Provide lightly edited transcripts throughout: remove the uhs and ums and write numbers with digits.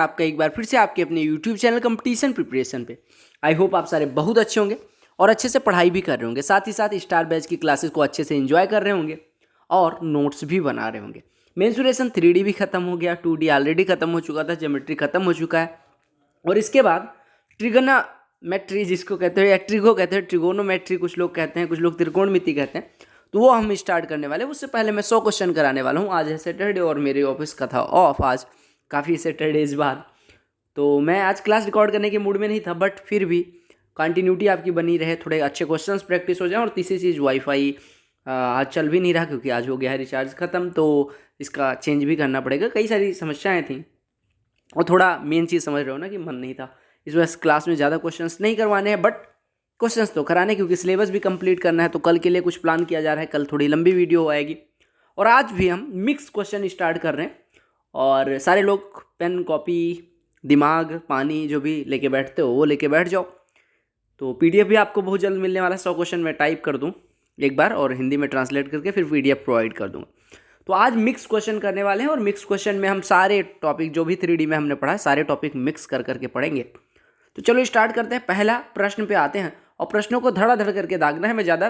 आपका एक बार फिर से आपके अपने यूट्यूब चैनल कंपटीशन प्रिपरेशन पे। आई होप आप सारे बहुत अच्छे होंगे और अच्छे से पढ़ाई भी कर रहे होंगे, साथ ही साथ स्टार बैच की क्लासेस को अच्छे से एंजॉय कर रहे होंगे और नोट्स भी बना रहे होंगे। मेंसुरेशन 3D भी खत्म हो गया, 2D ऑलरेडी खत्म हो चुका था, ज्योमेट्री खत्म हो चुका है और इसके बाद ट्रिगोनोमेट्री जिसको कहते हैं या ट्रिगो कहते हैं, ट्रिगोनोमेट्री कुछ लोग कहते हैं, कुछ लोग त्रिकोणमिति कहते हैं, तो वो हम स्टार्ट करने वाले हैं। उससे पहले मैं 100 क्वेश्चन कराने वाला हूँ। आज है सैटरडे और मेरे ऑफिस का था ऑफ आज, काफ़ी सैटरडेज बाद, तो मैं आज क्लास रिकॉर्ड करने के मूड में नहीं था, बट फिर भी कंटिन्यूटी आपकी बनी रहे, थोड़े अच्छे क्वेश्चंस प्रैक्टिस हो जाए। और तीसरी चीज़ वाईफाई आज चल भी नहीं रहा क्योंकि आज हो गया है रिचार्ज ख़त्म, तो इसका चेंज भी करना पड़ेगा। कई सारी समस्याएं थी और थोड़ा मेन चीज़ समझ रहे हो ना कि मन नहीं था, इस वजह से क्लास में ज़्यादा क्वेश्चंस नहीं करवाने हैं, बट क्वेश्चंस तो कराने क्योंकि सिलेबस भी कंप्लीट करना है। तो कल के लिए कुछ प्लान किया जा रहा है, कल थोड़ी लंबी वीडियो आएगी। और आज भी हम मिक्स क्वेश्चन स्टार्ट कर रहे हैं और सारे लोग पेन कॉपी दिमाग पानी जो भी लेके बैठते हो वो लेके बैठ जाओ। तो पीडीएफ भी आपको बहुत जल्द मिलने वाला है। 100 क्वेश्चन मैं टाइप कर दूँ एक बार और हिंदी में ट्रांसलेट करके फिर पीडीएफ प्रोवाइड कर दूँगा। तो आज मिक्स क्वेश्चन करने वाले हैं और मिक्स क्वेश्चन में हम सारे टॉपिक जो भी 3D में हमने पढ़ा है सारे टॉपिक मिक्स कर करके पढ़ेंगे। तो चलो स्टार्ट करते हैं। पहला प्रश्न पे आते हैं और प्रश्नों को धड़ाधड़ करके दागना है, मैं ज़्यादा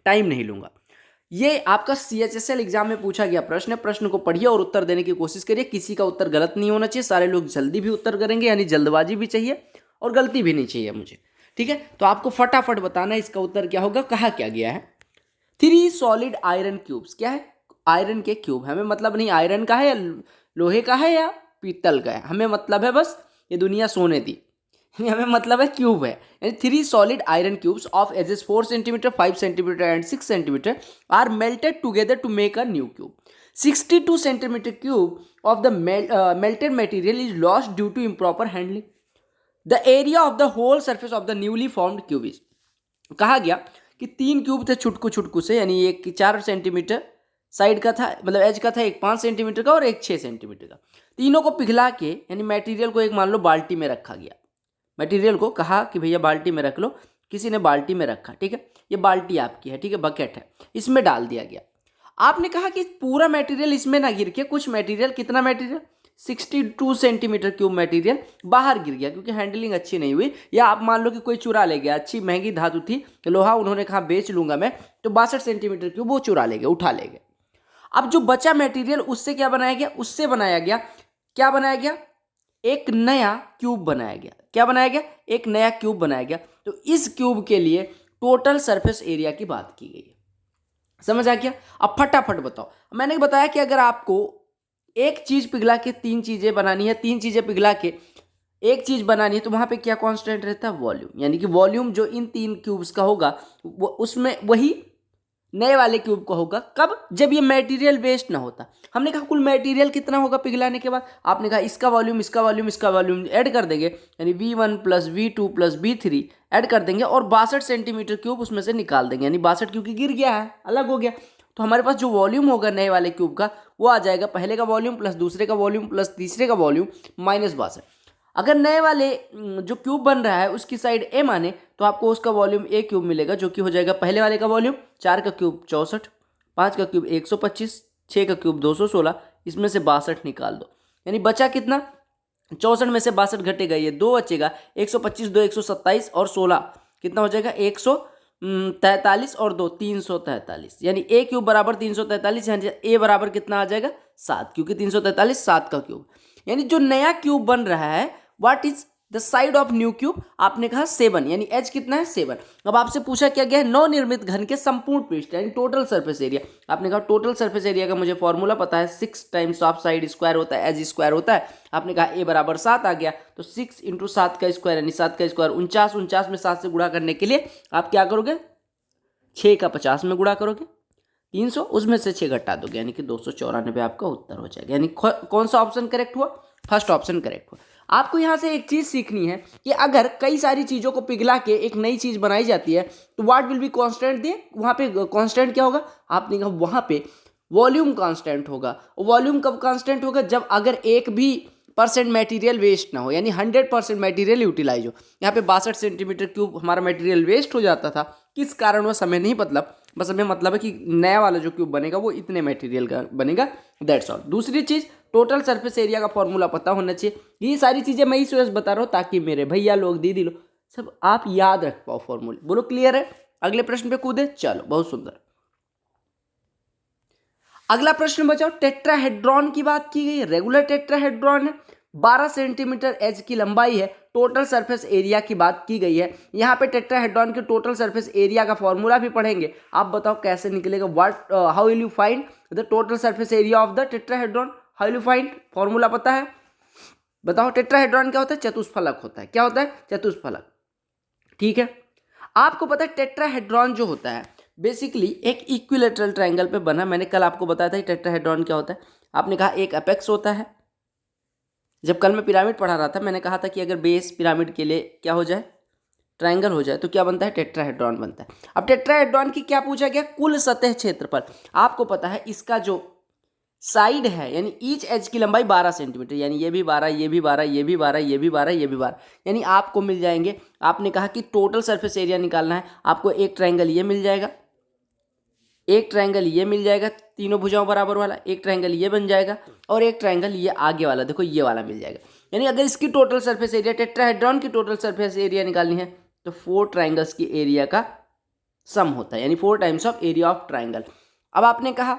टाइम नहीं लूँगा। ये आपका CHSL एग्जाम में पूछा गया प्रश्न है। प्रश्न को पढ़िए और उत्तर देने की कोशिश करिए। किसी का उत्तर गलत नहीं होना चाहिए, सारे लोग जल्दी भी उत्तर करेंगे, यानी जल्दबाजी भी चाहिए और गलती भी नहीं चाहिए मुझे, ठीक है। तो आपको फटाफट बताना है इसका उत्तर क्या होगा। कहा क्या गया है 3 सॉलिड आयरन क्यूब्स, क्या है आयरन के क्यूब, हमें मतलब नहीं आयरन का है या लोहे का है या पीतल का है, हमें मतलब है बस ये दुनिया सोने दी, हमें मतलब है क्यूब है। यानी 3 solid iron cubes of edges 4 centimetre 5 centimetre and 6 centimetre are melted together to make a new cube. 62 centimetre cube of the melted material is lost due to improper handling. The area of the whole surface of the newly formed cube is, कहा गया कि 3 cube थे छुटकू छुटकू से, यानी एक 4 centimetre side का था, मतलब एज का था, एक 5 सेंटीमीटर का और एक 6 सेंटीमीटर का। तीनों को पिघला के, यानी मटेरियल को एक मान लो बाल्टी में रखा गया, मटेरियल को कहा कि भैया बाल्टी में रख लो, किसी ने बाल्टी में रखा, ठीक है, ये बाल्टी आपकी है, ठीक है, बकेट है, इसमें डाल दिया गया। आपने कहा कि पूरा मटेरियल इसमें ना गिर के कुछ मटेरियल, कितना मटेरियल 62 सेंटीमीटर क्यूब मटेरियल बाहर गिर गया क्योंकि हैंडलिंग अच्छी नहीं हुई, या आप मान लो कि कोई चुरा ले गया, अच्छी महंगी धातु थी लोहा, उन्होंने कहा बेच लूंगा मैं, तो 62 सेंटीमीटर क्यूब वो चुरा ले गए, उठा ले गए। अब जो बचा मटेरियल उससे क्या बनाया गया, उससे बनाया गया, क्या बनाया गया, एक नया क्यूब बनाया गया। क्या बनाया गया, एक नया क्यूब बनाया गया। तो इस क्यूब के लिए टोटल सरफेस एरिया की बात की गई है। समझ आ गया। अब फटाफट बताओ, मैंने बताया कि अगर आपको एक चीज पिघला के 3 चीजें बनानी है, 3 चीजें पिघला के एक चीज बनानी है, तो वहां पे क्या कांस्टेंट रहता है, वॉल्यूम। यानी कि वॉल्यूम जो इन 3 क्यूब्स का होगा वो उसमें वही नए वाले क्यूब का होगा। कब, जब ये मटेरियल वेस्ट ना होता। हमने कहा कुल मटेरियल कितना होगा पिघलाने के बाद, आपने कहा इसका वॉल्यूम इसका वॉल्यूम इसका वॉल्यूम ऐड कर देंगे, यानी V1 plus V2 plus V3 add कर देंगे और 62 सेंटीमीटर क्यूब उसमें से निकाल देंगे, यानी 62 क्योंकि गिर गया है, अलग हो गया। तो हमारे पास जो वॉल्यूम होगा नए वाले क्यूब का वो आ जाएगा पहले का वॉल्यूम प्लस दूसरे का वॉल्यूम प्लस तीसरे का वॉल्यूम माइनस 62। अगर नए वाले जो क्यूब बन रहा है उसकी साइड ए माने तो आपको उसका वॉल्यूम ए क्यूब मिलेगा, जो कि हो जाएगा पहले वाले का वॉल्यूम 4 का क्यूब 64, 5 का क्यूब 125, 6 का क्यूब 216, इसमें से 62 निकाल दो, यानी बचा कितना, 64 में से 62 घटेगा, ये 2 बचेगा, 125 2 127 और 16 कितना हो जाएगा 143 और 2 343, यानी ए क्यूब बराबर 343, यानी ए बराबर कितना आ जाएगा 7, क्योंकि 343 7 का क्यूब। यानी जो नया क्यूब बन रहा है what is the side of new cube, आपने कहा 7, यानी एच कितना है 7। अब आपसे पूछा क्या गया है, नवनिर्मित घन के संपूर्ण पृष्ठ यानी टोटल सरफेस एरिया। आपने कहा टोटल सरफेस एरिया का मुझे फॉर्मूला पता है, 6 टाइम्स ऑफ साइड स्क्वायर होता है, एज स्क्वायर होता है। आपने कहा ए बराबर 7 आ गया, तो 6 इंटू 7 का स्क्वायर यानी 7 का स्क्वायर 49, 49 में 7 से गुणा करने के लिए आप क्या करोगे, 6 का 50 में गुणा करोगे, 300 उसमें से 6 घटा दोगे, यानी कि 294 आपका उत्तर हो जाएगा। यानी कौन सा ऑप्शन करेक्ट हुआ, फर्स्ट ऑप्शन करेक्ट हुआ। आपको यहाँ से एक चीज सीखनी है कि अगर कई सारी चीजों को पिघला के एक नई चीज बनाई जाती है तो व्हाट विल बी कांस्टेंट दे, वहां पे कांस्टेंट क्या होगा, आपने कहा वहां पे वॉल्यूम कांस्टेंट होगा। वॉल्यूम कब कांस्टेंट होगा, जब अगर एक भी % मटेरियल वेस्ट ना हो, यानी 100% मटेरियल यूटिलाइज हो। यहाँ पे 62 सेंटीमीटर क्यूब हमारा मटेरियल वेस्ट हो जाता था, किस कारणवश हमें नहीं मतलब, बस हमें मतलब है कि नया वाला जो क्यूब बनेगा वो इतने मटेरियल का बनेगा, दैट्स ऑल। दूसरी चीज़, टोटल सरफेस एरिया का फॉर्मूला पता होना चाहिए। ये सारी चीज़ें मैं इस वजह से बता रहा हूँ ताकि मेरे भैया लोग, दीदी लोग सब आप याद रख पाओ फॉर्मूले। बोलो क्लियर है? अगले प्रश्न पे कूदे, चलो बहुत सुंदर। अगला प्रश्न बचाओ, टेट्राहेड्रॉन की बात की गई है। रेगुलर टेट्राहेड्रॉन है, 12 सेंटीमीटर एज की लंबाई है, टोटल सरफेस एरिया की बात की गई है। यहाँ पे टेट्राहेड्रॉन के टोटल सरफेस एरिया का फॉर्मूला भी पढ़ेंगे। आप बताओ कैसे निकलेगा, what how will you find the total surface area of the tetrahedron, how will you find, formula पता है? बताओ टेट्राहेड्रॉन क्या होता है? चतुष्फलक होता है। क्या होता है? चतुष्फलक। ठीक है, आपको पता है टेट्राहेड्रॉन जो होता है बेसिकली एक इक्विलेटरल ट्रायंगल पे बना। मैंने कल आपको बताया था टेट्राहेड्रॉन क्या होता है। आपने कहा एक अपेक्स होता है। जब कल मैं पिरामिड पढ़ा रहा था मैंने कहा था कि अगर बेस पिरामिड के लिए क्या हो जाए, ट्रायंगल हो जाए, तो क्या बनता है? टेट्राहेड्रॉन बनता है। अब टेट्राहेड्रॉन की क्या पूछा गया? कुल सतह क्षेत्रफल। आपको पता है इसका जो साइड है यानी ईच एज की लंबाई 12 सेंटीमीटर, यानी ये भी 12, ये भी 12, ये भी 12, ये भी 12, ये भी 12, यानी आपको मिल जाएंगे। आपने कहा कि टोटल सरफेस एरिया निकालना है, आपको एक ट्रायंगल ये मिल जाएगा, एक ट्रायंगल ये मिल जाएगा तीनों भुजाओं बराबर वाला, एक ट्रायंगल ये बन जाएगा, और एक ट्रायंगल ये आगे वाला देखो ये वाला मिल जाएगा। यानी अगर इसकी टोटल सरफेस एरिया, टेट्राहेड्रॉन की टोटल सरफेस एरिया निकालनी है तो 4 ट्रायंगल्स की एरिया का सम होता है, यानी 4 times of area of triangle. अब आपने कहा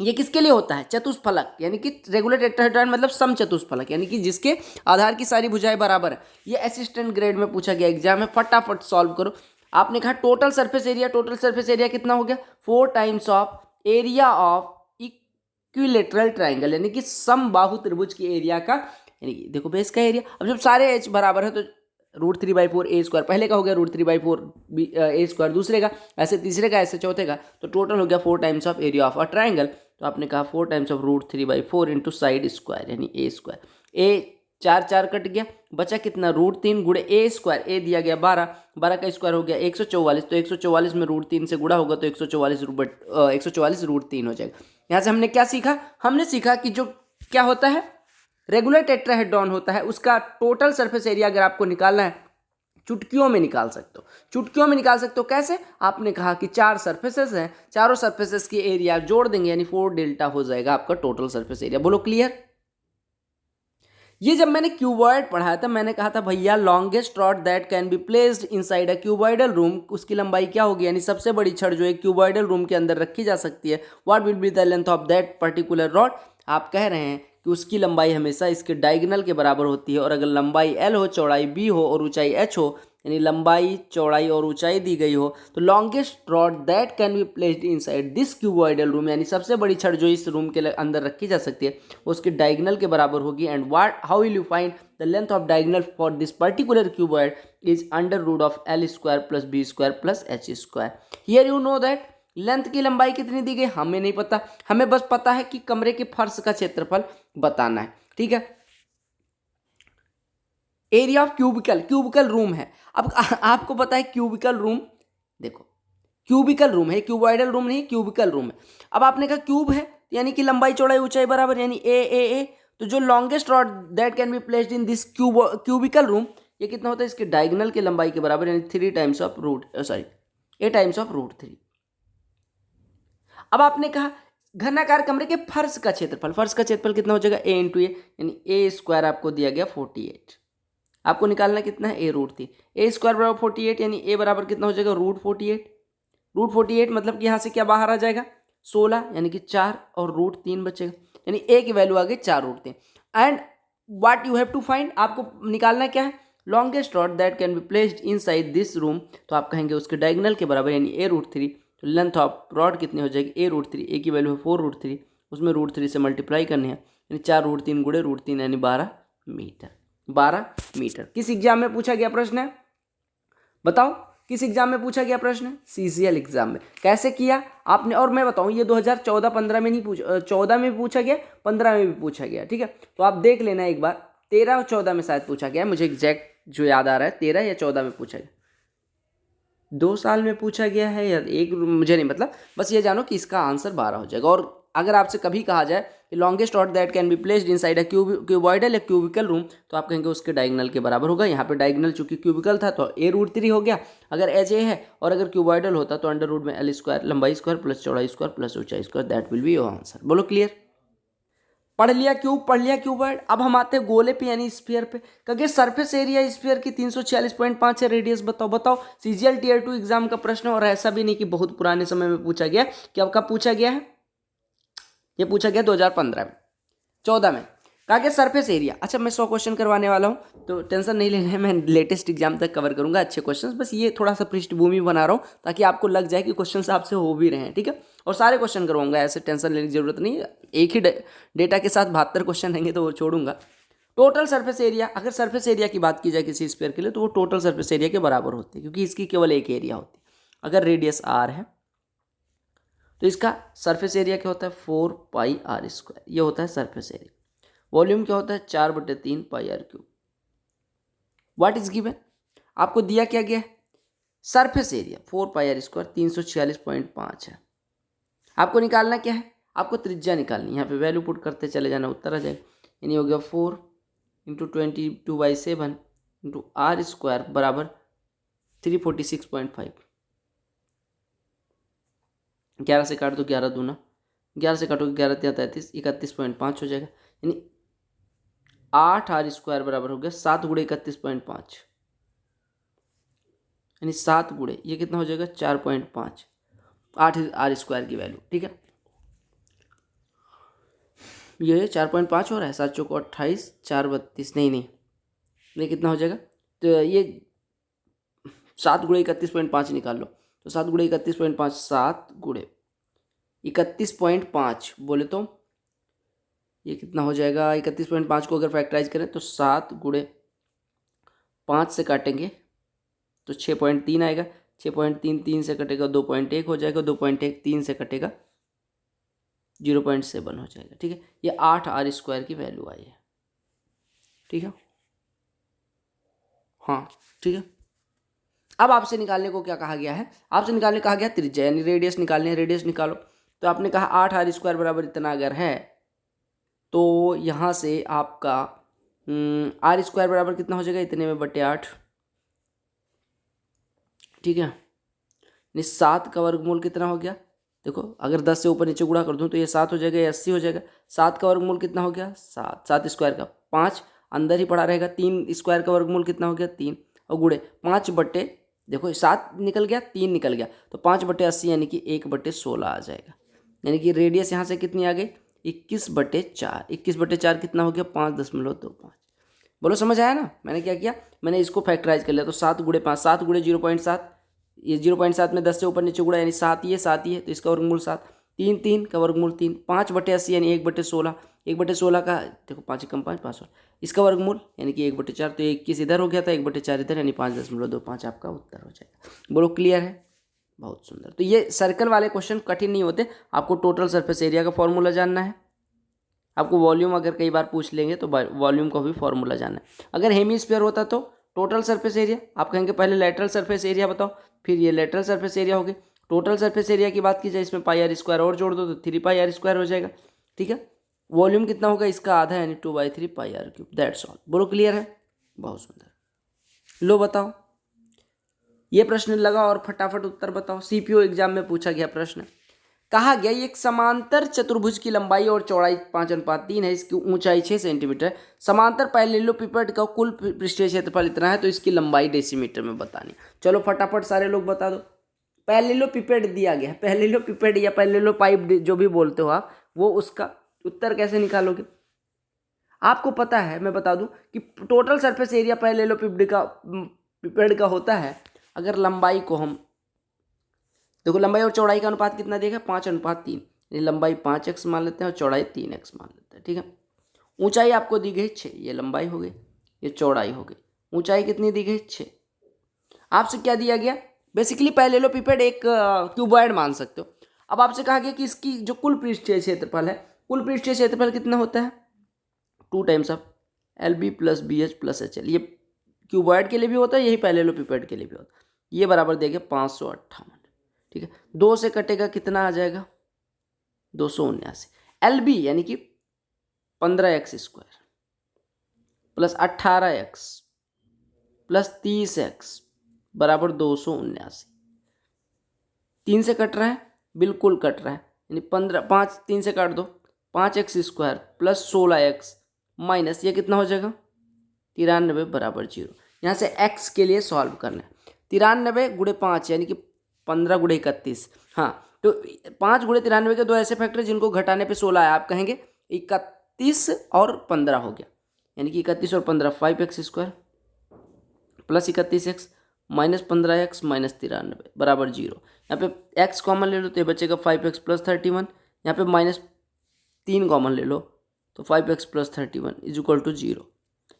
ये किसके लिए होता है? चतुष्फलक, यानी कि रेगुलर टेट्राहेड्रॉन मतलब सम चतुष्फलक, यानी कि जिसके आधार की सारी भुजाएं बराबर है। ये असिस्टेंट ग्रेड में पूछा गया एग्जाम में, फटाफट सॉल्व करो। आपने कहा total surface area, total surface area कितना हो गया? 4 times of area of equilateral triangle, यानी कि समबाहु त्रिभुज की एरिया का, यानी कि देखो बेस का एरिया। अब जब सारे एच बराबर है तो √3/4 ए स्क्वायर, पहले का हो गया √3/4 ए स्क्वायर, दूसरे का ऐसे, तीसरे का ऐसे, चौथे का, तो टोटल हो गया 4 times of area of a triangle. तो आपने कहा 4 times of √3/4 into side square यानी ए स्क्वायर। ए 4 4 कट गया, बचा कितना? √3 गुणे ए स्क्वायर, ए दिया गया 12, 12 का स्क्वायर हो गया 144, तो 144 में √3 से गुणा होगा तो 144 √3 हो जाएगा। यहाँ से हमने क्या सीखा? हमने सीखा कि जो क्या होता है रेगुलर टेट्राहेड्रॉन होता है उसका टोटल सरफेस एरिया अगर आपको निकालना है चुटकियों में निकाल सकते हो। चुटकियों में निकाल सकते हो कैसे? आपने कहा कि 4 सरफेसेस हैं, चारों सरफेसेस की एरिया जोड़ देंगे यानी 4 डेल्टा हो जाएगा आपका टोटल सरफेस एरिया। बोलो क्लियर? ये जब मैंने क्यूबॉइड पढ़ाया था मैंने कहा था भैया longest rod that can be placed inside a cuboidal room, उसकी लंबाई क्या होगी? यानी सबसे बड़ी छड़ जो एक क्यूबॉइडल रूम के अंदर रखी जा सकती है, what will be the length of that particular rod. आप कह रहे हैं कि उसकी लंबाई हमेशा इसके डायगोनल के बराबर होती है, और अगर लंबाई L हो, चौड़ाई B हो और ऊंचाई H हो, यानी लंबाई, चौड़ाई और ऊंचाई दी गई हो, तो longest rod that can be placed inside this cuboidal room, यानी सबसे बड़ी छड़ जो इस रूम के अंदर रखी जा सकती है उसके डायगोनल के बराबर होगी। And what how will you find the length of diagonal for this particular cuboid is √L² + B² + H²। Here you know that length की लंबाई कितनी दी गई हमें नहीं पता, हमें बस पता है कि कमरे के फर्श का क्षेत्रफल बताना है। ठीक है, area of cubical, cubical room है। अब आपको पता है क्यूबिकल रूम, देखो क्यूबिकल रूम है, क्यूबॉइडल रूम नहीं, क्यूबिकल रूम है। अब आपने कहा क्यूब है यानी कि लंबाई, चौड़ाई, ऊंचाई बराबर, यानी ए, तो जो longest rod that can be placed in this cubical room, ये कितना होता है? इसके डायगोनल के लंबाई के बराबर, यानी 3 times of A times of √3। अब आपने कहा घनाकार कमरे के फर्श का क्षेत्रफल, फर्श का क्षेत्रफल कितना हो जाएगा? A × A, यानी A² आपको दिया गया 48, आपको निकालना कितना है? A√3, A² बराबर 48, यानी A बराबर कितना हो जाएगा? √48, √48 मतलब कि यहाँ से क्या बाहर आ जाएगा? 16, यानी कि 4 और √3 बचेगा, यानी A की वैल्यू आ गई 4√3। And what you have to find, आपको निकालना क्या है? Longest rod that can be placed inside this room, तो आप कहेंगे उसके डायगोनल के बराबर यानी A√3। तो लेंथ ऑफ रॉड कितनी हो जाएगी? A√3, A की वैल्यू है 4√3, उसमें √3 से मल्टीप्लाई करने हैं, यानी 4√3 गुणे √3 यानी 12 मीटर, 12 मीटर। किस एग्जाम में पूछा गया प्रश्न है? बताओ किस एग्जाम में पूछा गया प्रश्न है? CCL एग्जाम में। कैसे किया आपने? और मैं बताऊं ये 2014-15 में नहीं पूछा, 14 में भी पूछा गया, 15 में भी पूछा गया। ठीक है, तो आप देख लेना एक बार, 13 और 14 में शायद पूछा गया, मुझे एग्जैक्ट जो याद आ रहा है 13 या 14 में पूछा गया। 2 साल में पूछा गया है या एक, मुझे नहीं मतलब, बस ये जानो कि इसका आंसर 12 हो जाएगा। और अगर आपसे कभी कहा जाए longest rod that can be placed inside a cuboidal या क्यूबिकल रूम, तो आप कहेंगे उसके डायगोनल के बराबर होगा। यहाँ पे डायगोनल चूंकि क्यूबिकल था तो a√3 हो गया अगर एच ए है, और अगर क्यूबॉइडल होता तो अंडर रूट में l स्क्वायर, लंबाई स्क्वायर प्लस चौड़ाई स्क्वायर प्लस ऊंचाई square, that will be your answer. बोलो क्लियर। पढ़ लिया क्यूब, पढ़ लिया क्यूबॉइड। अब हम आते हैं गोले पे यानी स्फीयर पे। कहे सरफेस एरिया स्फीयर की 346.5 है, रेडियस बताओ। बताओ सीजीएल टीयर 2 एग्जाम का प्रश्न, और ऐसा भी नहीं कि बहुत पुराने समय में पूछा गया, कि अब कब पूछा गया है, ये पूछा गया 2015 में, 14 में। कहा गया सरफेस एरिया। अच्छा मैं 100 क्वेश्चन करवाने वाला हूँ, तो टेंशन नहीं लेना है, मैं लेटेस्ट एग्जाम तक कवर करूंगा अच्छे क्वेश्चंस। बस ये थोड़ा सा पृष्ठभूमि बना रहा हूँ ताकि आपको लग जाए कि क्वेश्चंस आपसे हो भी रहे हैं, ठीक है। और सारे क्वेश्चन करवाऊंगा, ऐसे टेंशन लेने की जरूरत नहीं है। एक ही डेटा के साथ 72 क्वेश्चन रहेंगे तो वो छोड़ूंगा। टोटल सरफेस एरिया, अगर सरफेस एरिया की बात की जाए किसी स्फीयर के लिए, तो वो टोटल सरफेस एरिया के बराबर होती है, क्योंकि इसकी केवल एक एरिया होती है। अगर रेडियस r है तो इसका सरफेस एरिया क्या होता है, 4πr², ये होता है सरफेस एरिया। वॉल्यूम क्या होता है, 4/3 πr³। व्हाट इज गिवन, आपको दिया क्या गया है, सरफेस एरिया 4πr², 346.5 है। आपको निकालना क्या है, आपको त्रिज्या निकालनी। यहाँ पे वैल्यू पुट करते चले जाना, उत्तर आ जाएगा। यानी हो गया 4 × 22/7 × r² बराबर 346.5। 11 से काट दो, 11 दूना 11 से काटो 11 × 33, 31.5 हो जाएगा। यानी 8r² बराबर हो गया 7 × 31.5, यानी 7 × ये कितना हो जाएगा 4.5, 8r² की वैल्यू, ठीक है। ये 4.5 हो रहा है, 7 चौको 28, 4 32, नहीं ये कितना हो जाएगा, तो ये 7 × 31.5 निकाल लो, तो 7 × 31.5, 7 × 31.5 बोले तो ये कितना हो जाएगा, 31.5 को अगर फैक्टराइज करें तो 7 × 5 से काटेंगे तो 6.3 आएगा। 6.3 3 से कटेगा 2.1 हो जाएगा, 2.1 3 से कटेगा 0.7 हो जाएगा, ठीक है। ये 8r² की वैल्यू आई है, ठीक है। हाँ ठीक है। अब आपसे निकालने को क्या कहा गया है, आपसे निकालने कहा गया त्रिज्या, यानी रेडियस निकालने है। रेडियस निकालो, तो आपने कहा 8r² बराबर इतना अगर है, तो यहाँ से आपका r² बराबर कितना हो जाएगा, इतने में बटे 8, ठीक है। यानी 7 का वर्गमूल कितना हो गया, देखो अगर 10 से ऊपर नीचे गुणा कर दूं तो ये 7 हो जाएगा, ये 80 हो जाएगा। 7 का वर्गमूल कितना हो गया, 7, 7² का 5 अंदर ही पड़ा रहेगा। 3² का वर्गमूल कितना हो गया, 3, और गुणे 5 बटे, देखो 7 निकल गया, 3 निकल गया, तो 5/80 यानी कि 1/16 आ जाएगा। यानी कि रेडियस यहाँ से कितनी आ गई, 21/4। 21/4 कितना हो गया, 5.25। बोलो समझ आया ना। मैंने क्या किया, मैंने इसको फैक्टराइज कर लिया, तो 7 × 5, 7 × 0.7, ये 0.7 में 10 से ऊपर नीचे गुणा, यानी 7 ही है, तो इसका वर्गमूल 7। 3 का वर्गमूल 3, 5/80 यानी 1/16। 1/16 का देखो 5 कम 5, 5 इसका वर्गमूल यानी कि 1/4, तो 21 इधर हो गया था, 1/4 इधर, यानी 5.25 आपका उत्तर हो जाएगा। बोलो क्लियर है, बहुत सुंदर। तो ये सर्कल वाले क्वेश्चन कठिन नहीं होते। आपको टोटल सरफेस एरिया का फॉर्मूला जानना है, आपको वॉल्यूम अगर कई बार पूछ लेंगे तो वॉल्यूम का भी फॉर्मूला जानना है। अगर हेमीस्फीयर होता तो टोटल सरफेस एरिया, आप कहेंगे पहले लेटरल सरफेस एरिया बताओ, फिर ये लेटरल सरफेस एरिया हो गई। टोटल सरफेस एरिया की बात की जाए, इसमें πr² और जोड़ दो तो 3πr² हो जाएगा, ठीक है। वॉल्यूम कितना होगा, इसका आधा यानी 2/3 πr³, दैट्स ऑल। बोलो क्लियर है, बहुत सुंदर। लो बताओ, ये प्रश्न लगा और फटाफट उत्तर बताओ। सीपीओ एग्जाम में पूछा गया प्रश्न, कहा गया एक समांतर चतुर्भुज की लंबाई और चौड़ाई 5:3 है, इसकी ऊंचाई 6 सेंटीमीटर है। समांतर पैरेललोपिपेड का कुल पृष्ठीय क्षेत्रफल इतना है, तो इसकी लंबाई डेसीमीटर में बतानी। चलो फटाफट सारे लोग बता दो। पैरेललोपिपेड दिया गया है, पैरेललोपिपेड या पैरेललोपाइप जो भी बोलते हो आप, वो उसका उत्तर कैसे निकालोगे। आपको पता है, मैं बता दूं कि टोटल सरफेस एरिया पैरेललोपिपेड का होता है, अगर लंबाई को हम देखो, लंबाई और चौड़ाई का अनुपात कितना दिया गया, 5:3। लंबाई 5x मान लेते हैं और चौड़ाई 3x मान लेते हैं, ठीक है। ऊंचाई आपको दी गई 6, ये लंबाई हो गई, ये चौड़ाई हो गई। ऊंचाई कितनी दी गई, 6। आपसे क्या दिया गया, बेसिकली पैरेललोपिपेड एक क्यूबॉइड मान सकते हो। अब आपसे कहा गया कि इसकी जो कुल पृष्ठीय क्षेत्रफल है, कुल पृष्ठीय क्षेत्रफल कितना होता है, 2 times of LB + BH + HL। ये क्यूबॉइड के लिए भी होता है, यही पैरेललोपिपेड के लिए भी होता है। ये बराबर दिया गया 558, ठीक है। 2 से कटेगा कितना आ जाएगा, 279। LB यानी कि 15x² plus 18x plus 30x बराबर 279। 3 से कट रहा है, बिल्कुल कट रहा है, यानी 15, 5 3 से काट दो, 5x² प्लस 16x माइनस ये कितना हो जाएगा 93 बराबर 0। यहाँ से x के लिए सॉल्व करना है। 93 गुणे 5 यानी कि 15 गुणे 31। हाँ, तो 5 गुणे 93 के दो ऐसे फैक्टर जिनको घटाने पे 16 है, आप कहेंगे 31 और 15 हो गया, यानी कि 31 और 15 5x² plus 31x minus 15x minus 93 बराबर 0। यहाँ पे x कॉमन ले लो तो ये बचेगा 5x प्लस 31। यहाँ पे माइनस 3 कॉमन ले लो तो 5x plus 31 is equal to 0।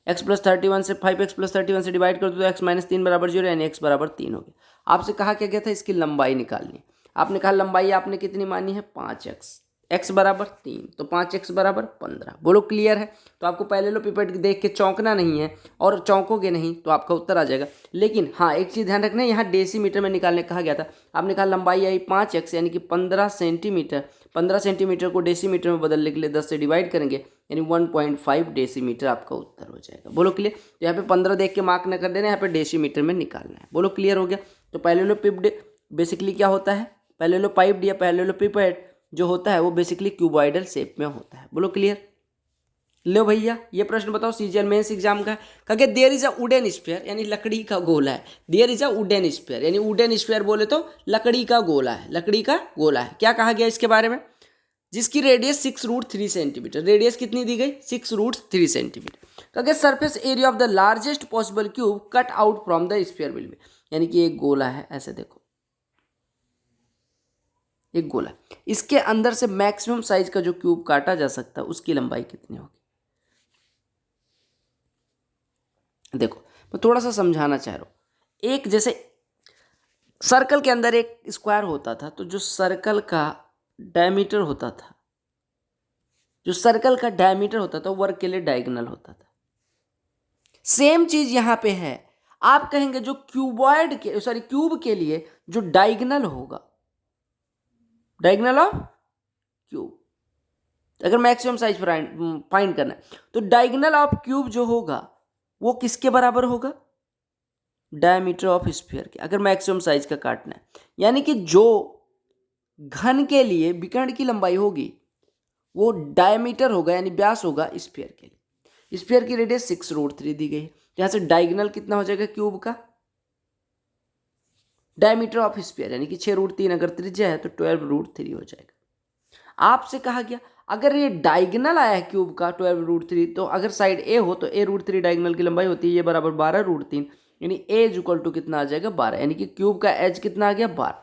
x plus 31 से 5x प्लस 31 से डिवाइड कर दो तो x माइनस 3 बराबर 0, यानी x बराबर 3 हो गया। आपसे कहा क्या गया था, इसकी लंबाई निकालनी है। आपने कहा लंबाई आपने कितनी मानी है 5x, x बराबर 3, तो 5x बराबर 15। बोलो क्लियर है। तो आपको पहले लो पिपेट देख के चौंकना नहीं है, और चौंकोगे नहीं तो आपका उत्तर आ जाएगा। लेकिन हाँ, एक चीज़ ध्यान रखना है, यहाँ डेसीमीटर में निकालने कहा गया था। आपने कहा लंबाई आई 5x यानी कि 15 सेंटीमीटर। 15 सेंटीमीटर को डेसीमीटर में बदलने के लिए 10 से डिवाइड करेंगे, यानी 1.5 डेसीमीटर आपका उत्तर हो जाएगा। बोलो क्लियर। तो यहाँ पे 15 देख के मार्क न कर देना, यहाँ पे डेसीमीटर में निकालना है। बोलो क्लियर हो गया। तो पहले लो पिप्ड बेसिकली क्या होता है, पहले लो पाइप या पहले लो पिपेट जो होता है वो बेसिकली क्यूबॉइडल शेप में होता है। बोलो क्लियर। लो भैया ये प्रश्न बताओ, सीजीएल मेंस एग्जाम का है। कहा there is a wooden sphere, यानी लकड़ी का गोला है। There is a wooden sphere, यानी वुडन स्फीयर बोले तो लकड़ी का गोला है, लकड़ी का गोला है। क्या कहा गया इसके बारे में, जिसकी रेडियस 6√3 सेंटीमीटर। रेडियस कितनी दी गई 6√3 सेंटीमीटर। कहा surface area of the largest possible cube cut out from the sphere will be, यानी कि एक गोला है, ऐसे देखो एक गोला, इसके अंदर से मैक्सिमम साइज का जो क्यूब काटा जा सकता है उसकी लंबाई कितनी होगी। देखो मैं थोड़ा सा समझाना चाह रहा हूं। एक जैसे सर्कल के अंदर एक स्क्वायर होता था, तो जो सर्कल का डायमीटर होता था, जो सर्कल का डायमीटर होता था वर्ग के लिए डायगोनल होता था। सेम चीज यहां पे है। आप कहेंगे जो क्यूब के लिए जो डायगोनल होगा, डायगोनल ऑफ क्यूब, अगर मैक्सिमम साइज फाइंड करना है तो डायगोनल ऑफ क्यूब जो होगा वो किसके बराबर होगा, डायमीटर ऑफ स्फीयर के, अगर मैक्सिमम साइज का काटना है। यानी कि जो घन के लिए विकर्ण की लंबाई होगी वो डायमीटर होगा, यानी व्यास होगा स्फीयर के लिए। स्फीयर की रेडियस 6√3 दी गई है, यहां से डायगोनल कितना हो जाएगा क्यूब का, डायमीटर ऑफ स्फीयर यानी कि 6√3 अगर त्रिज्या है तो 12√3 हो जाएगा। आपसे कहा गया अगर ये डायगोनल आया है क्यूब का 12√3, तो अगर साइड ए हो तो a√3 डायगोनल की लंबाई होती है, ये बराबर 12√3, यानी a इज इक्वल टू कितना आ जाएगा 12, यानी कि क्यूब का एज कितना आ गया 12।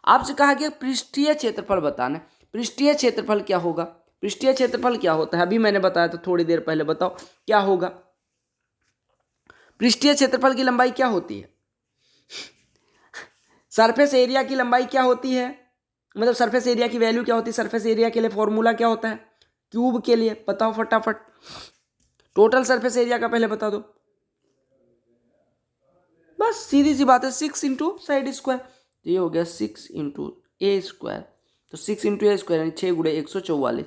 आपसे कहा गया पृष्ठीय क्षेत्रफल बताना। पृष्ठीय क्षेत्रफल क्या होगा, पृष्ठीय क्षेत्रफल क्या होता है, अभी मैंने बताया था थोड़ी देर पहले, बताओ क्या होगा। पृष्ठीय क्षेत्रफल की लंबाई क्या होती है, सरफेस एरिया की लंबाई क्या होती है, मतलब सरफेस एरिया की वैल्यू क्या होती है। सरफेस एरिया के लिए फॉर्मूला क्या होता है क्यूब के लिए, बताओ फटाफट। टोटल सरफेस एरिया का पहले बता दो, बस सीधी सी बात है 6 इंटू साइड स्क्वायर। ये हो गया 6 इंटू ए स्क्वायर, तो 6 इंटू ए स्क्वायर यानी 6 गुणे 144,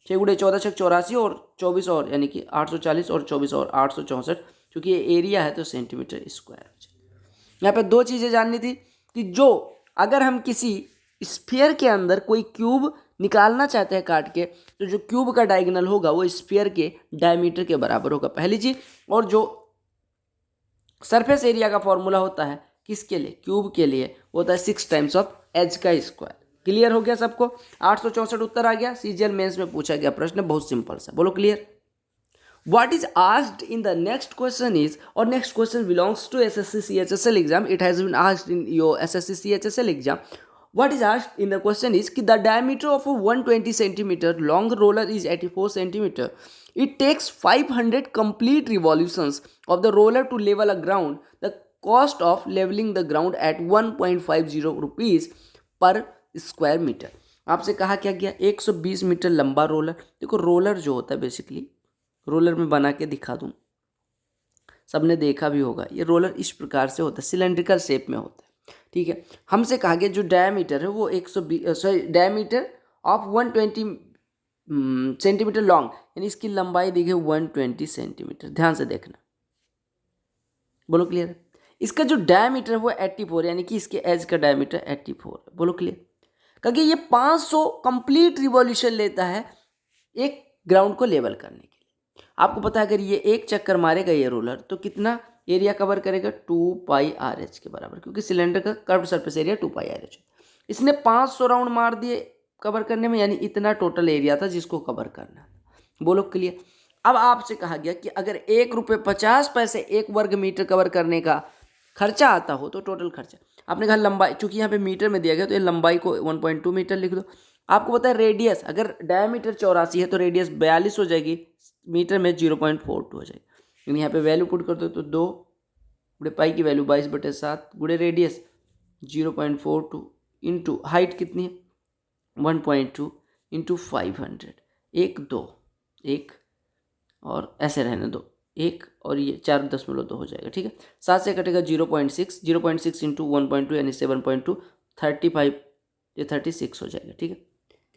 6 गुणे 14 छक 84 और 24 और यानी कि 840 और 24 और 864, क्योंकि ये एरिया है तो सेंटीमीटर स्क्वायर। यहाँ पे दो चीज़ें जाननी थी कि जो अगर हम किसी स्फीयर के अंदर कोई क्यूब निकालना चाहते हैं काट के, तो जो क्यूब का डायगोनल होगा वो स्फीयर के डायमीटर के बराबर होगा, पहली चीज। और जो सरफेस एरिया का फॉर्मूला होता है किसके लिए, क्यूब के लिए, वो होता है 6 टाइम्स ऑफ एच का स्क्वायर। क्लियर हो गया सबको। 864 उत्तर आ गया। सीजीएल मेंस में पूछा गया प्रश्न, बहुत सिंपल सा। बोलो clear. What is asked in the next question is, or next question belongs to SSC CHSL exam. It has been asked in your SSC CHSL exam. What is asked in the question is कि the diameter of a 120 centimeter long roller is 84 centimeter. It takes 500 complete revolutions of the roller to level a ground. The cost of leveling the ground at 1.50 rupees per square meter. आपसे कहा क्या गया 120 metre लंबा roller. देखो roller जो होता है basically, roller में बना के दिखा दूं, सबने देखा भी होगा, ये रोलर इस प्रकार से होता है, सिलेंड्रिकल शेप में होता है। ठीक है, हमसे कहा गया जो डायमीटर है वो 120, डायमीटर ऑफ 120 सेंटीमीटर लॉन्ग, यानी इसकी लंबाई दी गई 120 सेंटीमीटर। ध्यान से देखना, बोलो क्लियर है। इसका जो डायमीटर है वो 84, यानी कि इसके एज का डायमीटर 84 है। बोलो क्लियर। क्योंकि ये 500 कंप्लीट रिवॉल्यूशन लेता है एक ग्राउंड को लेवल करने के लिए। आपको पता है अगर ये एक चक्कर मारेगा ये रोलर तो कितना एरिया कवर करेगा, 2πRH के बराबर, क्योंकि सिलेंडर का कर्व सरफेस एरिया 2πRH। इसने 500 राउंड मार दिए कवर करने में, यानी इतना टोटल एरिया था जिसको कवर करना। बोलो क्लियर। अब आपसे कहा गया कि अगर ₹1.50 एक वर्ग मीटर कवर करने का खर्चा आता हो तो टोटल खर्चा, आपने कहा लंबाई, चूंकि यहाँ पे मीटर में दिया गया तो ये लंबाई को 1.2 मीटर लिख दो। आपको पता है रेडियस, अगर डायमीटर 84 है तो रेडियस 42 हो जाएगी, मीटर में 0.42 हो जाएगी। यानी यहाँ पे वैल्यू पुट कर दो तो 2 गुणे पाई की वैल्यू 22/7 गुणे रेडियस 0.42 इंटू हाइट कितनी है 1.2 इंटू 500, 1 2 1 और ऐसे रहने दो 1 और ये 4.2 हो जाएगा। ठीक है, 7 से कटेगा 0.6 इंटू 1.2 यानी 7.2, 35, ये 36 हो जाएगा। ठीक है,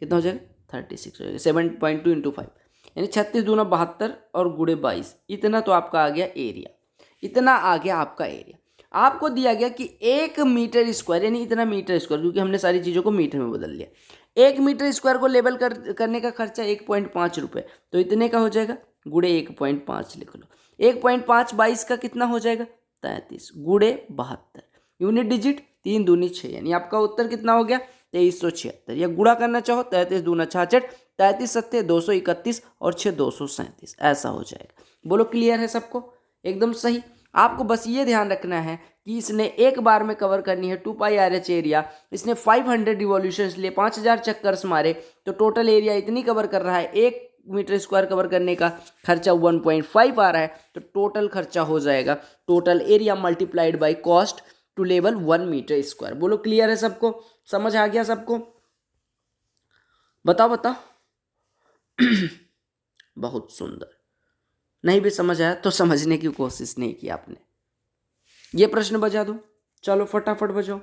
कितना हो जाएगा 36 हो जाएगा। 7.2 इंटू 5 यानी 36 दूना 72 और गुणे 22, इतना तो आपका आ गया एरिया। इतना आ गया आपका एरिया। आपको दिया गया कि 1 मीटर स्क्वायर, यानी इतना मीटर स्क्वायर, क्योंकि हमने सारी चीज़ों को मीटर में बदल लिया। 1 मीटर स्क्वायर को लेबल करने का खर्चा 1.5 रुपये, तो इतने का हो जाएगा गुणे 1.5 लिख लो। 1.5 22 का कितना हो जाएगा 33 गुणे 72, यूनिट डिजिट 3 दूनी 6, यानी आपका उत्तर कितना हो गया 2376। या गुणा करना चाहो 33 दूना 66, 33 सत्ते 231 और 6 237, ऐसा हो जाएगा। बोलो क्लियर है सबको, एकदम सही। आपको बस ये ध्यान रखना है कि इसने एक बार में कवर करनी है 2πRH एरिया। इसने 500 रिवॉल्यूशंस लिए 5000 चक्कर्स मारे, तो टोटल एरिया इतनी कवर कर रहा है। 1 मीटर स्क्वायर कवर करने का खर्चा 1.5 आ रहा है, तो टोटल खर्चा हो जाएगा total area multiplied by cost to level 1 metre square. बोलो क्लियर है सबको, समझ आ गया सबको, बताओ बताओ। बहुत सुंदर। नहीं भी समझ आया तो समझने की कोशिश नहीं की आपने। ये प्रश्न बजा दो, चलो फटाफट बजाओ।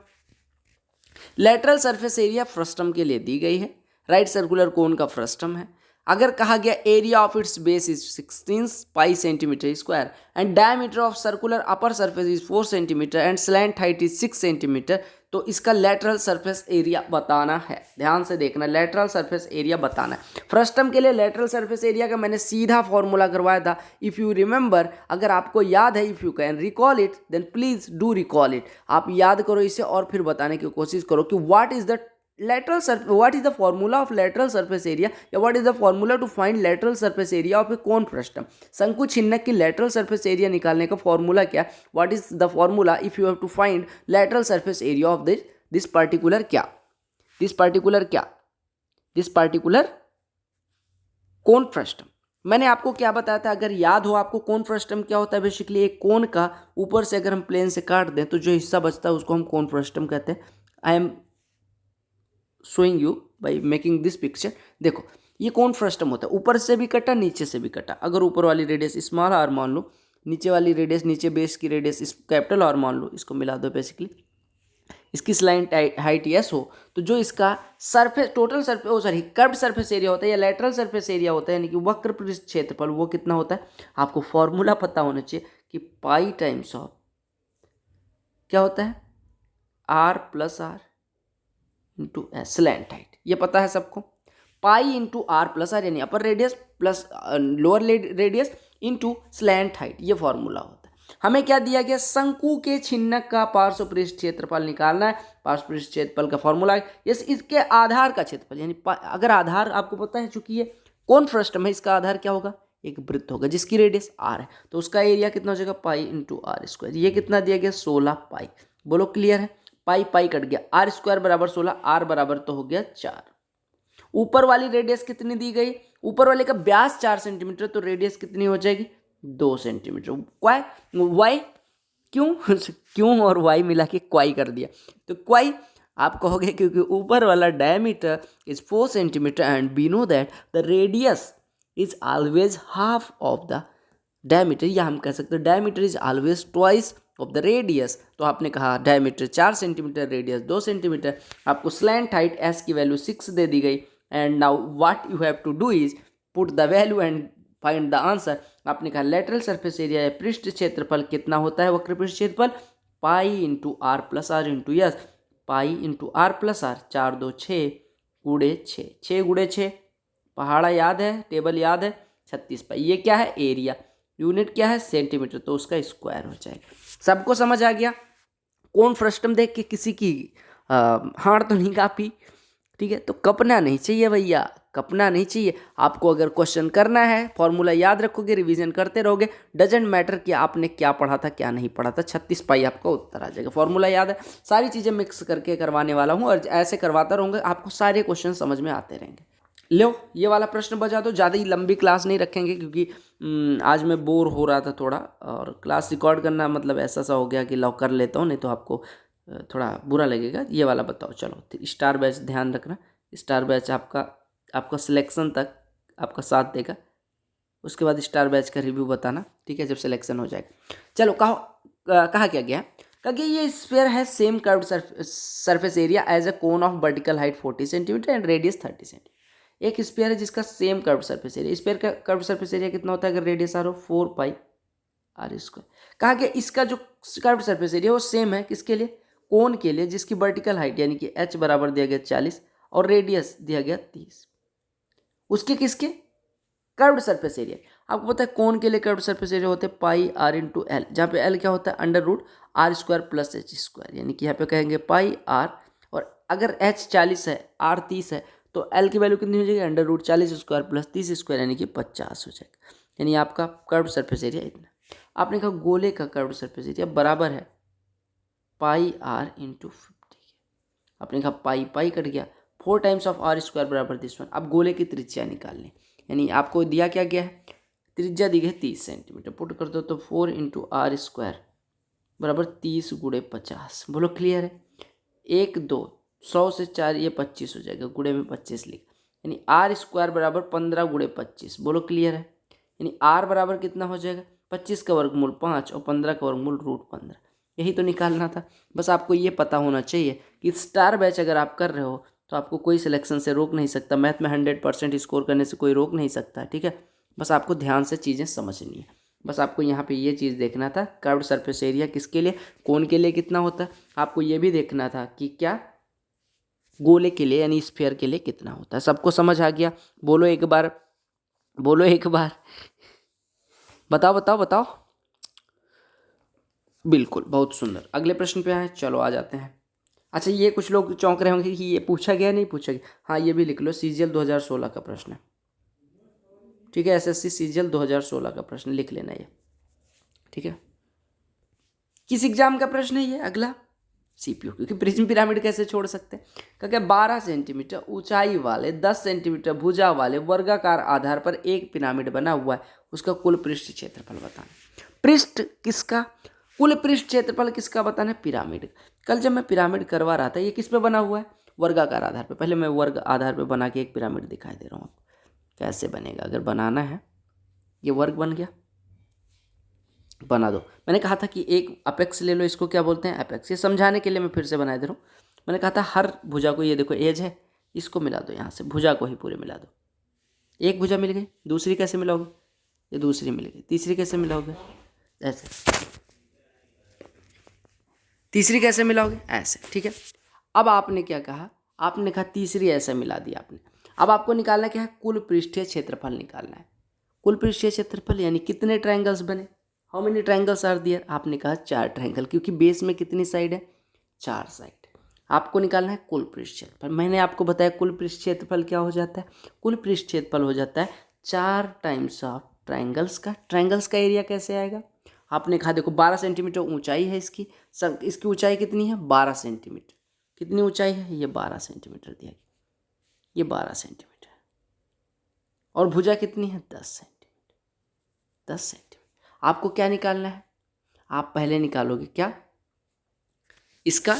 लेटरल सरफेस एरिया फ्रस्टम के लिए दी गई है, राइट सर्कुलर कोन का फ्रस्टम है। अगर कहा गया area of its base is 16 pi centimetre square and diameter of circular upper surface is 4 centimetre and slant height is 6 centimetre, तो इसका लेटरल सरफेस एरिया बताना है। ध्यान से देखना, लेटरल सरफेस एरिया बताना है। फ्रस्टम के लिए लेटरल सरफेस एरिया का मैंने सीधा फॉर्मूला करवाया था। इफ़ यू रिमेंबर, अगर आपको याद है, if you can recall it then please do recall it. आप याद करो इसे और फिर बताने की कोशिश करो कि what is the lateral surface, what is the formula of lateral surface area या what is the formula to find lateral surface area of a cone frustum। शंकु छिन्नक की lateral surface area निकालने का फॉर्मूला क्या, what is the formula if you have to find lateral surface area of this particular क्या, this particular cone frustum। मैंने आपको क्या बताया था, अगर याद हो आपको, कोन फ्रस्टम क्या होता है। बेसिकली एक कोन का ऊपर से अगर हम प्लेन से काट दें तो जो हिस्सा बचता है उसको हम कोन फ्रस्टम कहते हैं। I am showing you by making this picture. देखो ये कोन फ्रस्टम होता है, ऊपर से भी कटा नीचे से भी कटा। अगर ऊपर वाली रेडियस स्मॉल आर मान लो, नीचे वाली रेडियस, नीचे बेस की रेडियस कैपिटल आर मान लो, इसको मिला दो। बेसिकली इसकी स्लाइंट हाइट एस हो तो जो इसका surface total surface curved surface area होता है या लेटरल सरफेस एरिया होता है, यानी कि वक्र पृष्ठ क्षेत्रफल, वो कितना होता है। आपको फॉर्मूला पता होना चाहिए कि पाई टाइम्स ऑफ क्या होता है R plus R into slant height, ये पता है सबको। Pi into R plus R यानी upper radius plus lower radius into slant height, ये फॉर्मूला होता है। हमें क्या दिया गया, शंकु के छिन्नक का पार्श्व पृष्ठ क्षेत्रफल निकालना है। पार्श्व पृष्ठ क्षेत्रफल का फॉर्मूला है यस, इसके आधार का क्षेत्रफल, यानी अगर आधार आपको पता है, चूंकि ये कौन फ्रस्टम है, इसका आधार क्या होगा, एक वृत्त होगा जिसकी रेडियस आर है, तो उसका एरिया कितना हो जाएगा पाई इंटू आर स्क्वायर। ये कितना दिया गया 16 पाई। बोलो क्लियर है, पाई पाई कट गया, आर स्क्वायर बराबर 16, आर बराबर तो हो गया 4। ऊपर वाली रेडियस कितनी दी गई, ऊपर वाले का व्यास 4 सेंटीमीटर, तो रेडियस कितनी हो जाएगी 2 सेंटीमीटर। वाई क्यों और वाई मिला के क्वाई कर दिया, तो क्वाई आप कहोगे क्योंकि ऊपर वाला diameter is 4 centimetre and we know that the radius is always half of the diameter, या हम कह सकते हैं diameter is always twice of the radius. तो आपने कहा डायमीटर 4 सेंटीमीटर, रेडियस 2 सेंटीमीटर। आपको स्लैंट हाइट एस की वैल्यू 6 दे दी गई, and now what you have to do is put the value and find the answer. आपने कहा लेटरल सरफेस एरिया या पृष्ठ क्षेत्रफल कितना होता है, वक्र पृष्ठ क्षेत्रफल pi into R plus R into yes, pi into R plus R, 4 2 6 गुड़े 6, 6 गुड़े 6, पहाड़ा याद है, टेबल याद है, 36 पाई। ये क्या है, एरिया, यूनिट क्या है, सेंटीमीटर, तो उसका स्क्वायर हो जाएगा। सबको समझ आ गया। कौन फ्रस्टम देख के किसी की हाड़ तो नहीं कापी, ठीक है। तो कपना नहीं चाहिए भैया, कपना नहीं चाहिए। आपको अगर क्वेश्चन करना है, फॉर्मूला याद रखोगे, रिवीजन करते रहोगे, डजेंट मैटर कि आपने क्या पढ़ा था क्या नहीं पढ़ा था, 36 पाई आपका उत्तर आ जाएगा। फॉर्मूला याद है, सारी चीज़ें मिक्स करके करवाने वाला हूँ और ऐसे करवाता रहूँगा, आपको सारे क्वेश्चन समझ में आते रहेंगे। लो ये वाला प्रश्न बचा दो, ज़्यादा ही लंबी क्लास नहीं रखेंगे क्योंकि आज मैं बोर हो रहा था थोड़ा, और क्लास रिकॉर्ड करना मतलब ऐसा सा हो गया कि लो कर लेता हूँ, नहीं तो आपको थोड़ा बुरा लगेगा। ये वाला बताओ, चलो स्टार बैच ध्यान रखना, स्टार बैच आपका सिलेक्शन तक आपका साथ देगा, उसके बाद स्टार बैच का रिव्यू बताना, ठीक है, जब सिलेक्शन हो जाएगा। चलो कहा क्या गया, कहा कि ये स्फीयर है same curved surface area as a cone of vertical height 40 centimetre and radius 30 centimetre. एक स्फीयर है जिसका same curved surface area, sphere का कर्व्ड सरफेस एरिया कितना होता है अगर रेडियस आर हो, 4 पाई आर स्क्वायर। कहा कि इसका जो कर्व्ड सरफेस एरिया वो सेम है किसके लिए, कोन के लिए जिसकी वर्टिकल हाइट यानी कि h बराबर दिया गया 40 और रेडियस दिया गया 30, उसके किसके कर्व्ड सरफेस एरिया। आपको पता है कोन के लिए कर्व्ड सरफेस एरिया होते हैं पाई आर इंटू एल, जहाँ पे एल क्या होता है under root R square plus H square, यानी कि यहाँ पे कहेंगे पाई आर, और अगर h 40 है आर 30 है तो एल की वैल्यू कितनी हो जाएगी, under root 40 square plus 30 square यानी कि 50 हो जाएगा, यानी आपका कर्व्ड सरफेस एरिया इतना। आपने कहा गोले का कर्व्ड सरफेस एरिया बराबर है पाई आर इंटू 50, आपने कहा पाई पाई कट गया, 4 टाइम्स ऑफ आर स्क्वायर बराबर दिस वन। अब गोले की त्रिज्या निकालनी, यानी आपको दिया क्या गया है, त्रिज्या दी गई 30 सेंटीमीटर, पुट कर दो तो 4 इंटू आर स्क्वायर बराबर 30 गुड़े 50। बोलो क्लियर है, 1 2 100 से 4 ये 25 हो जाएगा, गुड़े में 25 लिख, यानी आर स्क्वायर बराबर 15 गुड़े 25। बोलो क्लियर है, यानी आर बराबर कितना हो जाएगा, 25 का वर्गमूल 5 और 15 का वर्गमूल रूट 15। यही तो निकालना था। बस आपको ये पता होना चाहिए कि स्टार बैच अगर आप कर रहे हो तो आपको कोई सिलेक्शन से रोक नहीं सकता, मैथ में 100% स्कोर करने से कोई रोक नहीं सकता, ठीक है। बस आपको ध्यान से चीज़ें समझनी है, बस आपको यहाँ पे ये चीज़ देखना था, कर्व्ड सरफेस एरिया किसके लिए, कोन के लिए कितना होता है। आपको ये भी देखना था कि क्या गोले के लिए यानी स्फीयर के लिए कितना होता है। सबको समझ आ गया, बोलो एक बार, बोलो एक बार, बताओ बताओ बताओ। बिल्कुल, बहुत सुंदर। अगले प्रश्न पे आए, चलो आ जाते हैं। अच्छा ये कुछ लोग चौंक रहे होंगे कि ये पूछा गया नहीं पूछा गया, हाँ ये भी लिख लो, सीजीएल 2016 का प्रश्न है, ठीक है, एसएससी सीजीएल 2016 का प्रश्न लिख लेना ये, ठीक है। किस एग्जाम का प्रश्न है ये अगला, सीपीयू, क्योंकि प्रिज्म पिरामिड कैसे छोड़ सकते हैं। क्योंकि 12 सेंटीमीटर ऊंचाई वाले 10 सेंटीमीटर भुजा वाले वर्गाकार आधार पर एक पिरामिड बना हुआ है, उसका कुल पृष्ठ क्षेत्रफल बताना। पृष्ठ किसका, कुल पृष्ठ क्षेत्रफल किसका बताना है, पिरामिड। कल जब मैं पिरामिड करवा रहा था, ये किस पे बना हुआ है, वर्गाकार आधार पे। पहले मैं वर्ग आधार पे बना के एक पिरामिड दिखाई दे रहा हूँ आपको, कैसे बनेगा अगर बनाना है। ये वर्ग बन गया, बना दो। मैंने कहा था कि एक अपेक्स ले लो, इसको क्या बोलते हैं, एपेक्स। ये समझाने के लिए मैं फिर से बना दे रहा हूँ। मैंने कहा था हर भुजा को, ये देखो एज है, इसको मिला दो यहाँ से, भुजा को ही पूरे मिला दो। एक भुजा मिल गई, दूसरी कैसे मिलाओगे, ये दूसरी मिल गई, तीसरी कैसे मिलाओगे, ऐसे, तीसरी कैसे मिलाओगे, ऐसे, ठीक है। अब आपने क्या कहा, आपने कहा तीसरी ऐसे मिला दी आपने। अब आपको निकालना क्या है, कुल पृष्ठीय क्षेत्रफल निकालना है। कुल पृष्ठीय क्षेत्रफल यानी कितने ट्रायंगल्स बने, how many triangles are there. आपने कहा 4 ट्रायंगल, क्योंकि बेस में कितनी साइड है, 4 साइड। आपको निकालना है कुल पृष्ठ क्षेत्रफल। मैंने आपको बताया कुल पृष्ठ क्षेत्रफल क्या हो जाता है, कुल पृष्ठ क्षेत्रफल हो जाता है 4 टाइम्स ऑफ ट्रायंगल्स का। ट्रायंगल्स का एरिया कैसे आएगा, आपने कहा देखो 12 सेंटीमीटर ऊंचाई है इसकी, इसकी ऊंचाई कितनी है, 12 सेंटीमीटर। कितनी ऊंचाई है, ये 12 सेंटीमीटर दिया गया, ये 12 सेंटीमीटर। और भुजा कितनी है, 10 सेंटीमीटर, 10 सेंटीमीटर। आपको क्या निकालना है, आप पहले निकालोगे क्या, इसका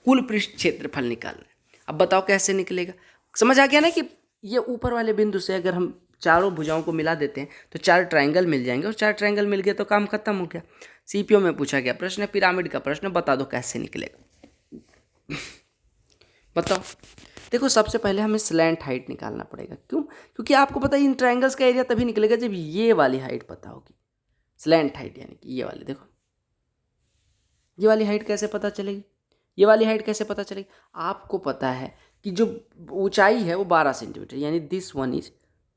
कुल पृष्ठ क्षेत्रफल निकालना है। अब बताओ कैसे निकलेगा, समझ आ गया ना कि ये ऊपर वाले बिंदु से अगर हम चारों भुजाओं को मिला देते हैं तो 4 ट्रायंगल मिल जाएंगे, और 4 ट्रायंगल मिल गए तो काम खत्म हो गया। सीपीओ में पूछा गया प्रश्न है, पिरामिड का प्रश्न, बता दो कैसे निकलेगा। बताओ। देखो सबसे पहले हमें स्लैंट हाइट निकालना पड़ेगा। क्यों? क्योंकि आपको पता है इन ट्रायंगल्स का एरिया तभी निकलेगा जब ये वाली हाइट पता होगी। स्लैंट हाइट यानी कि ये वाली, देखो ये वाली हाइट कैसे पता चलेगी, ये वाली हाइट कैसे पता चलेगी? आपको पता है कि जो ऊंचाई है वो 12 सेंटीमीटर, यानी दिस वन इज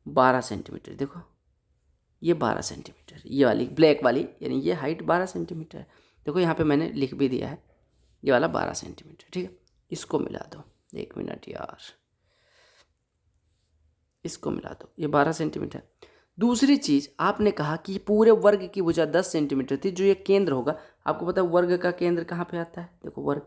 12 सेंटीमीटर। देखो ये 12 सेंटीमीटर, ये वाली ब्लैक वाली यानी ये हाइट 12 सेंटीमीटर है। देखो यहाँ पे मैंने लिख भी दिया है ये वाला 12 सेंटीमीटर, ठीक है। इसको मिला दो, 1 मिनट यार, इसको मिला दो, ये 12 सेंटीमीटर। दूसरी चीज़ आपने कहा कि पूरे वर्ग की भुजा 10 सेंटीमीटर थी, जो ये केंद्र होगा। आपको पता है वर्ग का केंद्र कहाँ पे आता है? देखो वर्ग,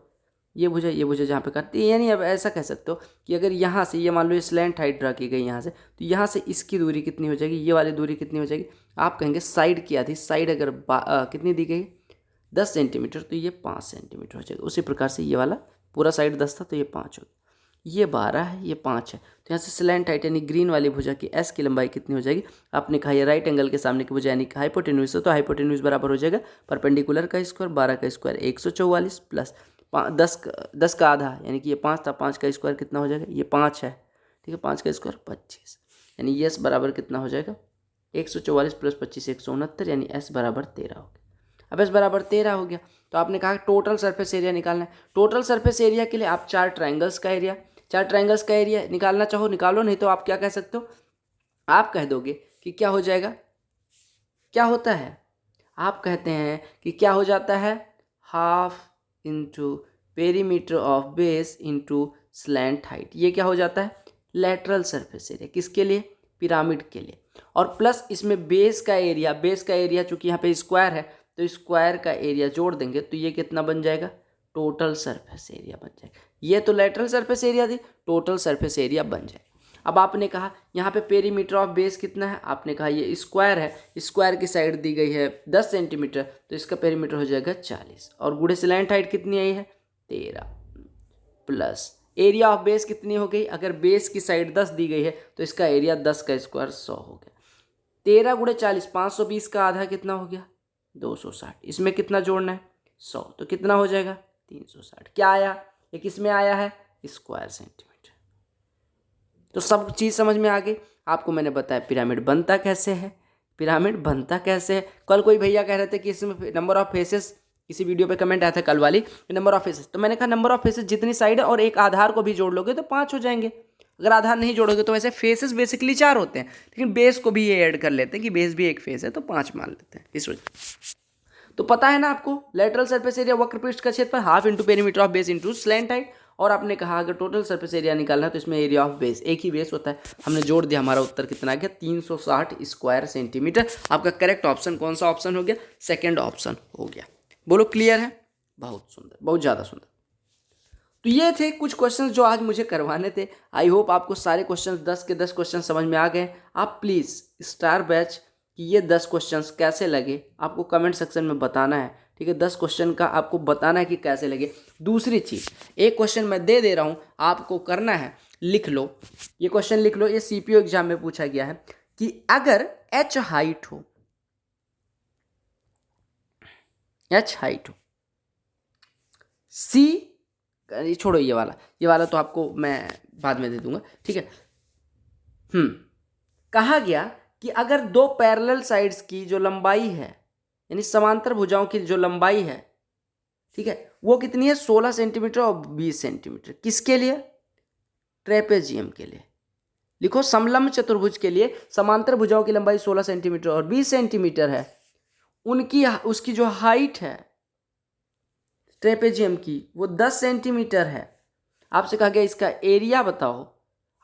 ये भुजा जहाँ पे काटती है, यानी अब ऐसा कह सकते हो कि अगर यहाँ से ये मान लो ये स्लैंट हाइट ड्रा की गई यहाँ से, तो यहाँ से इसकी दूरी कितनी हो जाएगी, ये वाली दूरी कितनी हो जाएगी? आप कहेंगे साइड की आधी, साइड अगर कितनी दी गई 10 सेंटीमीटर, तो ये 5 सेंटीमीटर हो जाएगा। उसी प्रकार से ये वाला पूरा साइड 10 था तो ये 5 हो गया, ये 12 है, ये 5 है। तो यहाँ से स्लैंट हाइट यानी ग्रीन वाली भुजा की एस की लंबाई कितनी हो जाएगी? आपने कहा ये राइट एंगल के सामने की भुजा यानी कि हाइपोटेन्यूज है, तो हाइपोटेन्यूज बराबर हो जाएगा परपेंडिकुलर का स्क्वायर, 12 का स्क्वायर 144 प्लस 10 का आधा यानी कि ये 5 था, 5 का स्क्वायर कितना हो जाएगा? ये 5 है, ठीक है, 5 का स्क्वायर 25, यानी एस बराबर कितना हो जाएगा? 144 प्लस 25 169, यानी एस बराबर 13 हो गया। अब एस बराबर 13 हो गया, तो आपने कहा टोटल सरफेस एरिया निकालना है। टोटल सरफेस एरिया के लिए आप चार ट्राइंगल्स का एरिया निकालना चाहो निकालो, नहीं तो आप क्या कह सकते हो? आप कह दोगे कि क्या हो जाएगा, क्या होता है? आप कहते हैं कि क्या हो जाता है? Half into perimeter of base into slant height. ये क्या हो जाता है? Lateral surface area. किसके लिए? पिरामिड के लिए। और प्लस इसमें बेस का एरिया चूंकि यहाँ पे स्क्वायर है तो स्क्वायर का एरिया जोड़ देंगे तो ये कितना बन जाएगा? टोटल सरफेस एरिया बन जाएगा। ये तो लेटरल सरफेस एरिया थी, टोटल सरफेस एरिया बन जाएगा। अब आपने कहा यहाँ पे पेरीमीटर ऑफ बेस कितना है? आपने कहा ये स्क्वायर है, स्क्वायर की साइड दी गई है 10 सेंटीमीटर, तो इसका पेरीमीटर हो जाएगा 40। और गुणे स्लैंट हाइट कितनी आई है? 13 प्लस एरिया ऑफ बेस कितनी हो गई? अगर बेस की साइड 10 दी गई है तो इसका एरिया 10 का स्क्वायर 100 हो गया। 13 गुणे 40, 520 का आधा कितना हो गया? 260। इसमें कितना जोड़ना है? 100, तो कितना हो जाएगा? 360। क्या आया? ये किस में आया है? Square centimetre. तो सब चीज़ समझ में आ गई। आपको मैंने बताया पिरामिड बनता कैसे है, कल कोई भैया कह रहे थे कि इसमें नंबर ऑफ फेसेस, किसी वीडियो पे कमेंट आया था कल वाली, नंबर ऑफ फेसेस, तो मैंने कहा नंबर ऑफ फेसेस जितनी साइड है और एक आधार को भी जोड़ लोगे तो 5 हो जाएंगे। अगर आधार नहीं जोड़ोगे तो वैसे फेसेस बेसिकली 4 होते हैं, लेकिन बेस को भी ये ऐड कर लेते हैं कि बेस भी एक फेस है तो 5 मान लेते हैं इस वजह। तो पता है ना आपको, लेटरल सरफेस एरिया वक्रपृष्ठ का क्षेत्रफल half into perimeter of base into slant height. और आपने कहा अगर टोटल सरफेस एरिया निकालना है तो इसमें एरिया ऑफ बेस, एक ही बेस होता है, हमने जोड़ दिया, हमारा उत्तर कितना आ गया? 360 स्क्वायर सेंटीमीटर। आपका करेक्ट ऑप्शन कौन सा ऑप्शन हो गया? सेकेंड ऑप्शन हो गया। बोलो क्लियर है? बहुत सुंदर, बहुत ज़्यादा सुंदर। तो ये थे कुछ क्वेश्चंस जो आज मुझे करवाने थे। आई होप आपको सारे क्वेश्चंस 10 के 10 क्वेश्चन समझ में आ गए। आप प्लीज़ स्टार बैच कि ये 10 क्वेश्चंस कैसे लगे आपको कमेंट सेक्शन में बताना है, ठीक है। 10 क्वेश्चन का आपको बताना है कि कैसे लगे। दूसरी चीज़, एक क्वेश्चन मैं दे रहा हूँ, आपको करना है, लिख लो ये क्वेश्चन, लिख लो। ये सीपीओ एग्जाम में पूछा गया है कि अगर एच हाइट हो, सी, छोड़ो ये वाला तो आपको मैं बाद में दे दूंगा, ठीक है। कहा गया कि अगर दो पैरेलल साइड्स की जो लंबाई है, यानी समांतर भुजाओं की जो लंबाई है, ठीक है, वो कितनी है? 16 सेंटीमीटर और 20 सेंटीमीटर। किसके लिए? ट्रेपेजियम के लिए। लिखो समलंब चतुर्भुज के लिए समांतर भुजाओं की लंबाई 16 सेंटीमीटर और 20 सेंटीमीटर है, उसकी जो हाइट है ट्रेपेजियम की वो 10 सेंटीमीटर है। आपसे कहा गया इसका एरिया बताओ।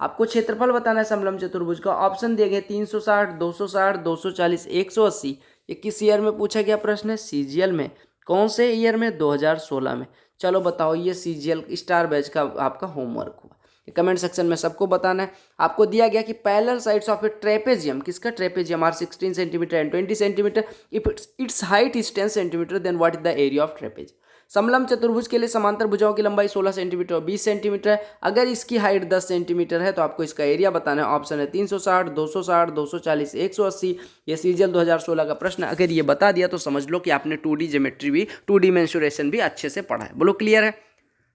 आपको क्षेत्रफल बताना है समलंब चतुर्भुज का। ऑप्शन दिए गए 360, 260, 240, 180। ये किस ईयर में पूछा गया प्रश्न है? सीजीएल में। कौन से ईयर में? 2016 में। चलो बताओ, ये सीजीएल स्टार बैच का आपका होमवर्क हुआ। कमेंट सेक्शन में सबको बताना है। आपको दिया गया कि parallel sides of a trapezium, किसका? Trapezium, are 16 centimetre and 20 centimetre. If its height is 10 centimetre then what is the area of trapezium. समलंब चतुर्भुज के लिए समांतर भुजाओं की लंबाई 16 सेंटीमीटर और 20 सेंटीमीटर है। अगर इसकी हाइट 10 सेंटीमीटर है तो आपको इसका एरिया बताना है। ऑप्शन है 360, 260, 240, 180। ये सीजीएल 2016 का प्रश्न है। अगर ये बता दिया तो समझ लो कि आपने 2D ज्योमेट्री भी, 2D मेंसुरेशन भी अच्छे से पढ़ा है। बोलो क्लियर है?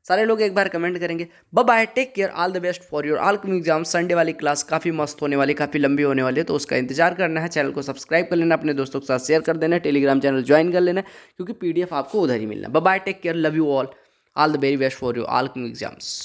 सारे लोग एक बार कमेंट करेंगे। Bye bye, take care, all the best for your all exam. Sunday वाली क्लास काफ़ी मस्त होने वाली, काफ़ी लंबी होने वाली है, तो उसका इंतजार करना है। चैनल को सब्सक्राइब कर लेना, अपने दोस्तों के साथ शेयर कर देना, टेलीग्राम चैनल ज्वाइन कर लेना, क्योंकि PDF आपको उधर ही मिलना। Bye bye, take care, love you all the very best for your all exams.